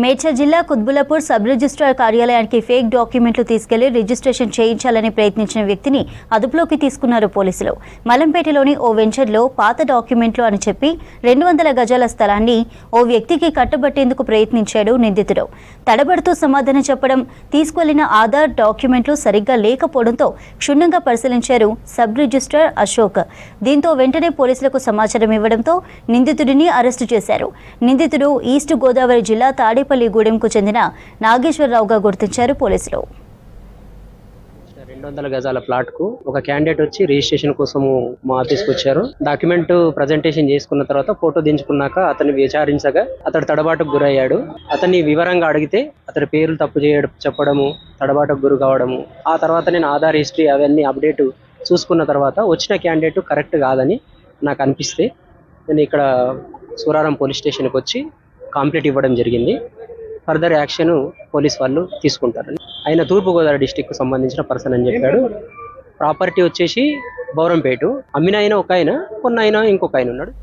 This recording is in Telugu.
మేడ్చల్ జిల్లా కుత్బుల్లాపూర్ సబ్ రిజిస్ట్రార్ కార్యాలయానికి ఫేక్ డాక్యుమెంట్లు తీసుకెళ్లి రిజిస్ట్రేషన్ చేయించాలని ప్రయత్నించిన వ్యక్తిని అదుపులోకి తీసుకున్నారు పోలీసులు. మలంపేటలోని ఓ వెంచర్లో పాత డాక్యుమెంట్లు అని చెప్పి 200 గజాల స్థలాన్ని ఓ వ్యక్తికి కట్టబట్టేందుకు ప్రయత్నించాడు నిందితుడు. తడబడుతూ సమాధానం చెప్పడం, తీసుకెళ్లిన ఆధార్ డాక్యుమెంట్లు సరిగ్గా లేకపోవడంతో క్షుణ్ణంగా పరిశీలించారు సబ్ రిజిస్ట్రార్ అశోక్. దీంతో వెంటనే పోలీసులకు సమాచారం ఇవ్వడంతో నిందితుడిని అరెస్టు చేశారు. నిందితుడు ఈస్ట్ గోదావరి జిల్లా తాడేపల్లిగూడెంకు చెందిన నాగేశ్వరరావుగా గుర్తించారు పోలీసులు. 200 గజాల ప్లాట్ కు ఒక క్యాండిడేట్ వచ్చి రిజిస్ట్రేషన్ కోసము మా ఆఫీస్కి వచ్చారు. డాక్యుమెంట్ ప్రజెంటేషన్ చేసుకున్న తర్వాత ఫోటో దించుకున్నాక అతన్ని విచారించగా అతడు తడబాటుకు గురయ్యాడు. అతన్ని వివరంగా అడిగితే అతడి పేర్లు తప్పు చెప్పడము, తడబాటుకు గురి కావడము. ఆ తర్వాత నేను ఆధార్ హిస్టరీ అవన్నీ అప్డేట్ చూసుకున్న తర్వాత వచ్చిన క్యాండిడేట్ కరెక్ట్ కాదని నాకు అనిపిస్తే నేను ఇక్కడ సూరారం పోలీస్ స్టేషన్కి వచ్చి కంప్లైంట్ ఇవ్వడం జరిగింది. ఫర్దర్ యాక్షన్ పోలీస్ వాళ్ళు తీసుకుంటారు. ఆయన తూర్పుగోదావరి డిస్టిక్ కు సంబంధించిన పర్సన్ అని చెప్పాడు. ప్రాపర్టీ వచ్చేసి బౌరంపేట. అమ్మిన ఆయన ఒక ఆయన, కొన్న ఆయన ఇంకొక ఆయన ఉన్నాడు.